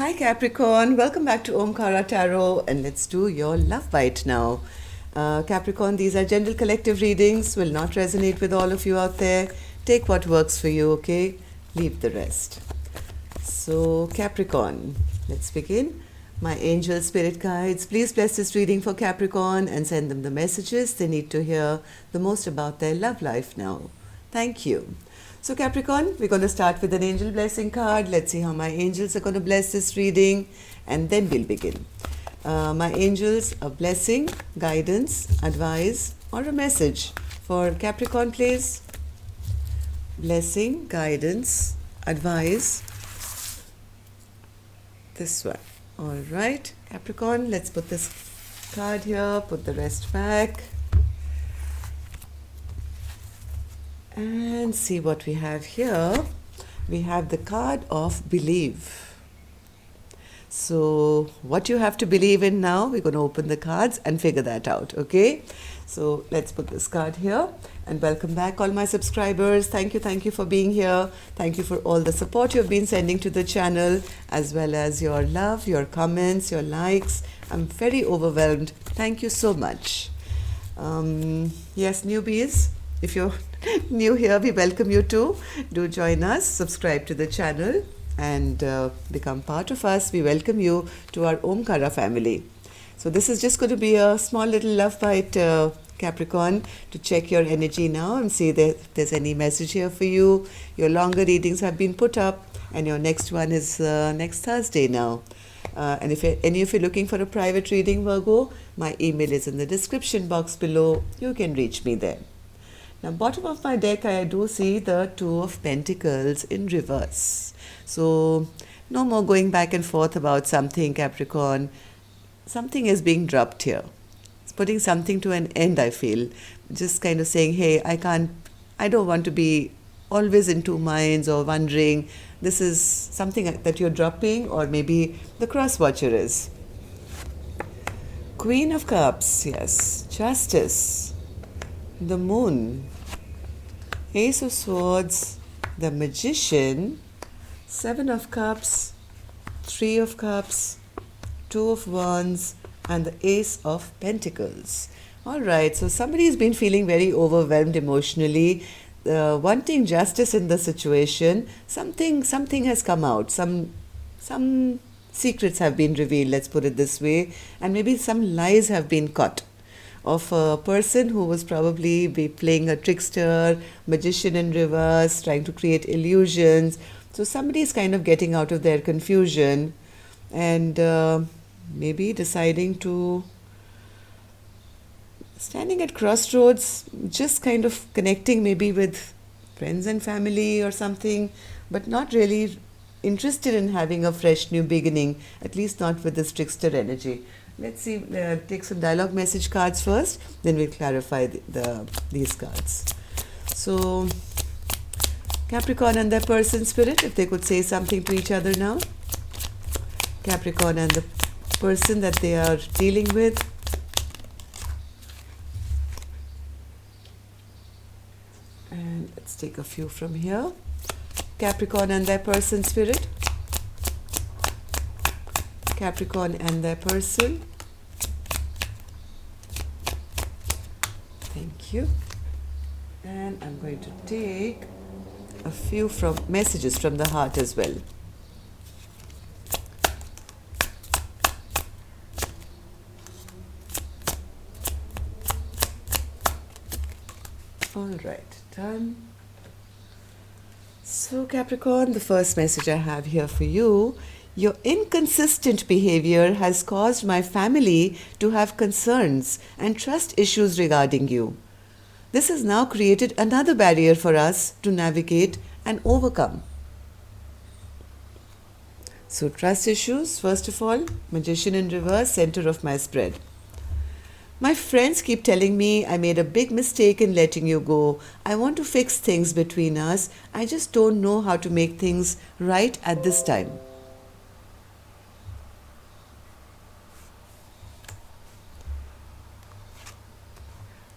Hi Capricorn, welcome back to Omkara Tarot, and let's do your love bite now. Capricorn, these are general collective readings, will not resonate with all of you out there. Take what works for you, okay? Leave the rest. So, Capricorn, let's begin. My angel spirit guides, please bless this reading for Capricorn and send them the messages they need to hear the most about their love life now. Thank you. So Capricorn, we're going to start with an angel blessing card. Let's see how my angels are going to bless this reading, and then we'll begin. My angels, a blessing, guidance, advice, or a message for Capricorn, please. Blessing, guidance, advice. This one. All right, Capricorn, let's put this card here, put the rest back. And see what we have here. We have the card of believe. So what you have to believe in now, we're going to open the cards and figure that out, okay? So let's put this card here, and welcome back all my subscribers. Thank you for being here. Thank you for all the support you've been sending to the channel, as well as your love, your comments, your likes. I'm very overwhelmed. Thank you so much. Yes, newbies, if you're new here, we welcome you too. Do join us, subscribe to the channel, and become part of us. We welcome you to our Omkara family. So this is just going to be a small little love bite, Capricorn, to check your energy now and see if there's any message here for you. Your longer readings have been put up, and your next one is next Thursday now. And if any of you are looking for a private reading, Virgo, my email is in the description box below. You can reach me there. Now, bottom of my deck, I do see the Two of Pentacles in reverse. So, no more going back and forth about something, Capricorn. Something is being dropped here. It's putting something to an end, I feel. Just kind of saying, hey, I don't want to be always in two minds or wondering. This is something that you're dropping, or maybe the cross watcher is. Queen of Cups, yes. Justice. The Moon, Ace of Swords, the Magician, Seven of Cups, Three of Cups, Two of Wands, and the Ace of Pentacles. All right, so somebody's been feeling very overwhelmed emotionally, wanting justice in the situation. Something has come out. Some secrets have been revealed, let's put it this way, and maybe some lies have been caught of a person who was probably playing a trickster, magician in reverse, trying to create illusions. So somebody is kind of getting out of their confusion and maybe deciding to, standing at crossroads, just kind of connecting maybe with friends and family or something, but not really interested in having a fresh new beginning, at least not with this trickster energy. Let's see, take some dialogue message cards first, then we'll clarify these cards. So, Capricorn and their person spirit, if they could say something to each other now. Capricorn and the person that they are dealing with. And let's take a few from here. Capricorn and their person spirit. Capricorn and their person. Thank you. And I'm going to take a few from messages from the heart as well. All right, done. So Capricorn, the first message I have here for you: your inconsistent behavior has caused my family to have concerns and trust issues regarding you. This has now created another barrier for us to navigate and overcome. So trust issues, first of all, Magician in reverse, center of my spread. My friends keep telling me I made a big mistake in letting you go. I want to fix things between us. I just don't know how to make things right at this time.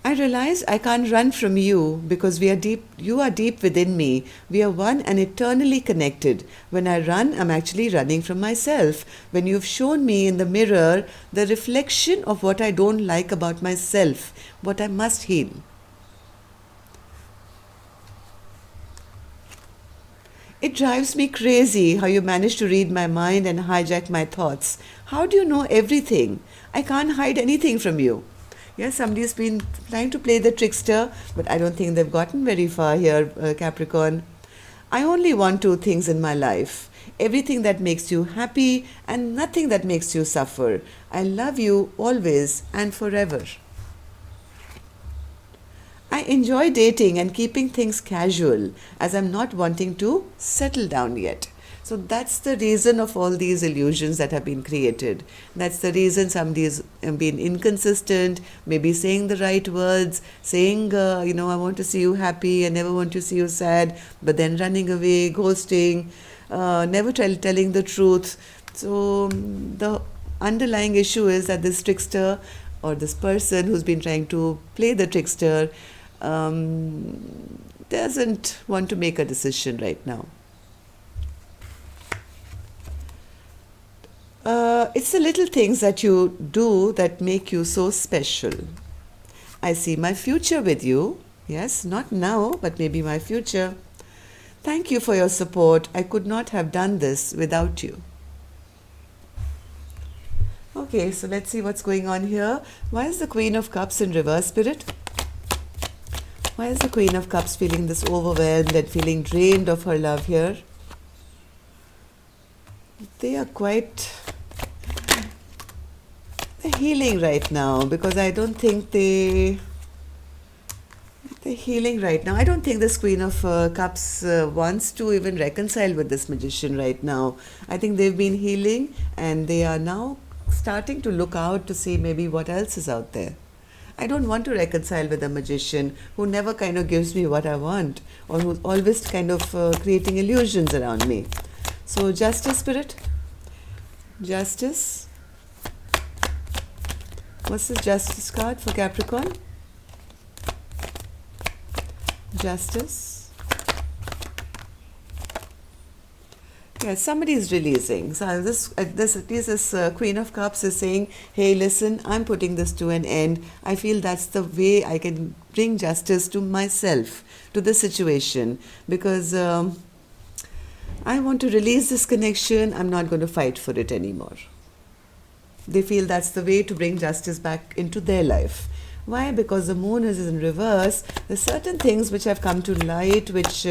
I I realize I can't run from you because we are deep, you are deep within me. We are one and eternally connected. When I run, I'm actually running from myself. When you've shown me in the mirror the reflection of what I don't like about myself, what I must heal. It drives me crazy how you manage to read my mind and hijack my thoughts. How do you know everything? I can't hide anything from you. Yes, somebody's been trying to play the trickster, but I don't think they've gotten very far here, Capricorn. I only want two things in my life: everything that makes you happy and nothing that makes you suffer. I love you always and forever. I enjoy dating and keeping things casual as I'm not wanting to settle down yet. So that's the reason of all these illusions that have been created. That's the reason somebody's been inconsistent, maybe saying the right words, saying, I want to see you happy, I never want to see you sad, but then running away, ghosting, never telling the truth. So the underlying issue is that this trickster or this person who's been trying to play the trickster doesn't want to make a decision right now. It's the little things that you do that make you so special. I see my future with you. Yes, not now, but maybe my future. Thank you for your support. I could not have done this without you. Okay, so let's see what's going on here. Why is the Queen of Cups in reverse, Spirit? Why is the Queen of Cups feeling this overwhelmed and feeling drained of her love here? They are quite healing right now, because I don't think they're healing right now. I don't think this Queen of Cups wants to even reconcile with this Magician right now. I think they've been healing and they are now starting to look out to see maybe what else is out there. I don't want to reconcile with a Magician who never kind of gives me what I want, or who's always kind of creating illusions around me. So Justice, Spirit. Justice. What's the Justice card for Capricorn? Justice. Yeah, somebody is releasing. So this Queen of Cups is saying, hey, listen, I'm putting this to an end. I feel that's the way I can bring justice to myself, to the situation, because I want to release this connection. I'm not going to fight for it anymore. They feel that's the way to bring justice back into their life. Why? Because the moon is in reverse. There's certain things which have come to light, which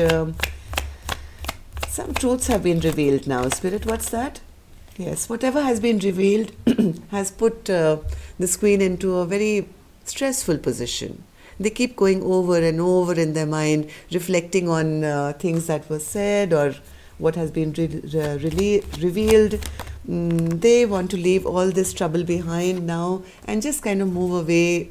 some truths have been revealed now. Spirit, what's that? Yes, whatever has been revealed has put this Queen into a very stressful position. They keep going over and over in their mind, reflecting on things that were said or what has been revealed. They want to leave all this trouble behind now and just kind of move away.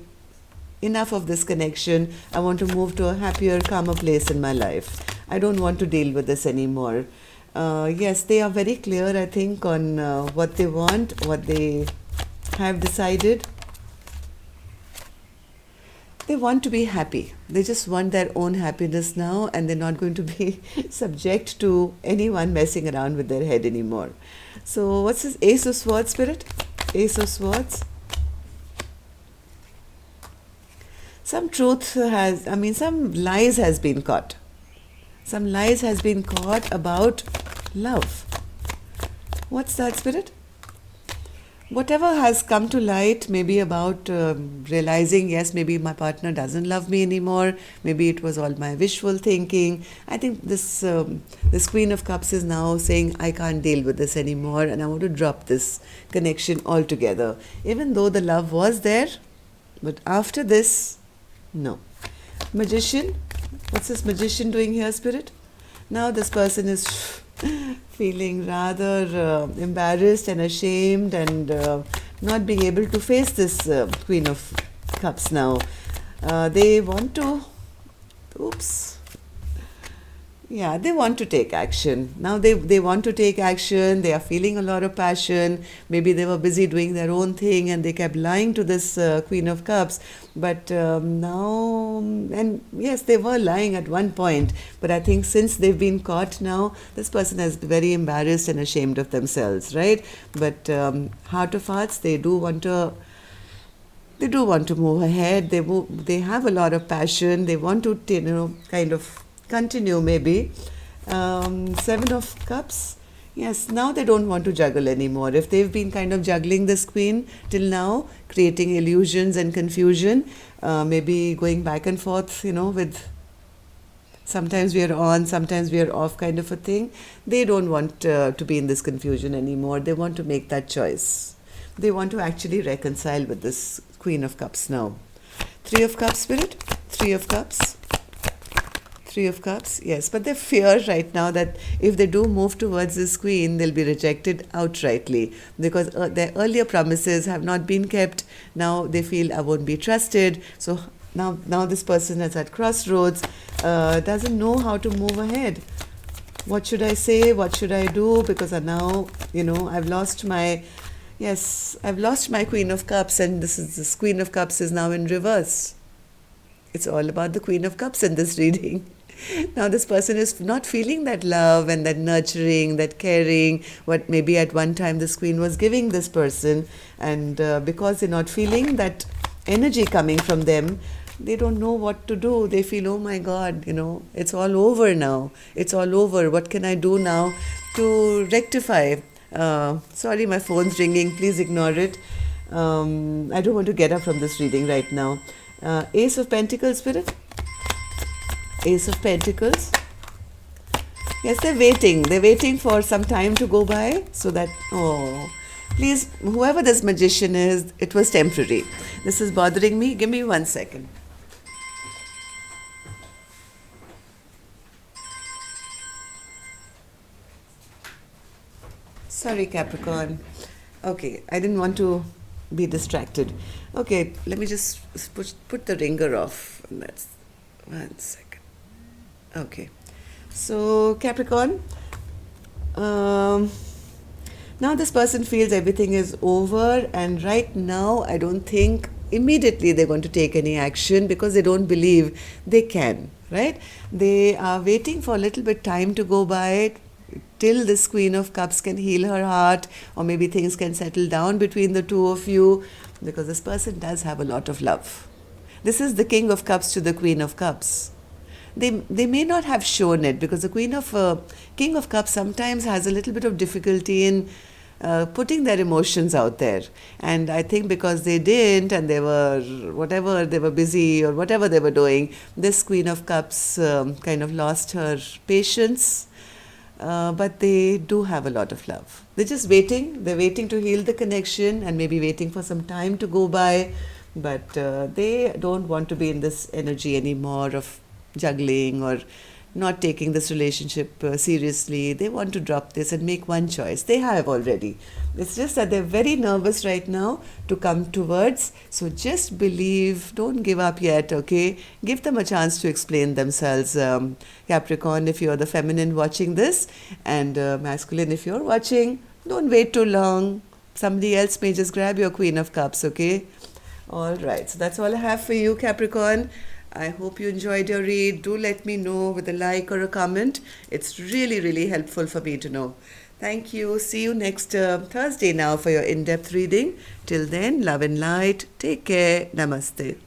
Enough of this connection. I want to move to a happier, calmer place in my life. I don't want to deal with this anymore. Yes, they are very clear, I think, on what they want, what they have decided. They want to be happy. They just want their own happiness now, and they're not going to be subject to anyone messing around with their head anymore. So what's this Ace of Swords, Spirit? Ace of Swords. Some lies has been caught. Some lies has been caught about love. What's that, Spirit? Whatever has come to light, maybe about realizing, yes, maybe my partner doesn't love me anymore. Maybe it was all my wishful thinking. I think this Queen of Cups is now saying, I can't deal with this anymore and I want to drop this connection altogether. Even though the love was there, but after this, no. Magician. What's this Magician doing here, Spirit? Now this person is feeling rather embarrassed and ashamed and not being able to face this Queen of Cups now. They want to... Oops. Yeah, they want to take action. Now they want to take action. They are feeling a lot of passion. Maybe they were busy doing their own thing and they kept lying to this Queen of Cups. But now, and yes, they were lying at one point. But I think since they've been caught now, this person is very embarrassed and ashamed of themselves, right? But heart of hearts, they do want to move ahead. They have a lot of passion. They want to kind of continue maybe. Seven of Cups, yes, now they don't want to juggle anymore. If they've been kind of juggling this queen till now, creating illusions and confusion, maybe going back and forth, with sometimes we are on, sometimes we are off kind of a thing, they don't want to be in this confusion anymore. They want to make that choice. They want to actually reconcile with this Queen of Cups now. Three of Cups, Spirit. Three of Cups. Three of Cups, yes. But they fear right now that if they do move towards this queen, they'll be rejected outrightly because their earlier promises have not been kept. Now they feel I won't be trusted. So now this person is at crossroads, doesn't know how to move ahead. What should I say? What should I do? Because now, I've lost my... Yes, I've lost my Queen of Cups, and this Queen of Cups is now in reverse. It's all about the Queen of Cups in this reading. Now this person is not feeling that love and that nurturing, that caring, what maybe at one time this queen was giving this person. And because they're not feeling that energy coming from them, they don't know what to do. They feel, oh my God, it's all over now. It's all over. What can I do now to rectify? Sorry, my phone's ringing. Please ignore it. I don't want to get up from this reading right now. Ace of Pentacles, Spirit. Ace of Pentacles. Yes, they're waiting. They're waiting for some time to go by so that, please, whoever this magician is, it was temporary. This is bothering me. Give me 1 second. Sorry, Capricorn. Okay, I didn't want to be distracted. Okay, let me just put the ringer off. That's 1 second. Okay, so Capricorn, now this person feels everything is over, and right now I don't think immediately they're going to take any action because they don't believe they can, right? They are waiting for a little bit time to go by till this Queen of Cups can heal her heart, or maybe things can settle down between the two of you, because this person does have a lot of love. This is the King of Cups to the Queen of Cups. They may not have shown it because the King of Cups sometimes has a little bit of difficulty in putting their emotions out there. And I think because they didn't, and they were busy or whatever they were doing, this Queen of Cups kind of lost her patience. But they do have a lot of love. They're just waiting. They're waiting to heal the connection and maybe waiting for some time to go by. But they don't want to be in this energy anymore of juggling or not taking this relationship seriously. They want to drop this and make one choice. They have already. It's just that they're very nervous right now to come towards. So just believe, don't give up yet, okay? Give them a chance to explain themselves. Capricorn, if you're the feminine watching this, and masculine if you're watching, don't wait too long. Somebody else may just grab your Queen of Cups, okay? All right, so that's all I have for you, Capricorn. I hope you enjoyed your read. Do let me know with a like or a comment. It's really, really helpful for me to know. Thank you. See you next Thursday now for your in-depth reading. Till then, love and light. Take care. Namaste.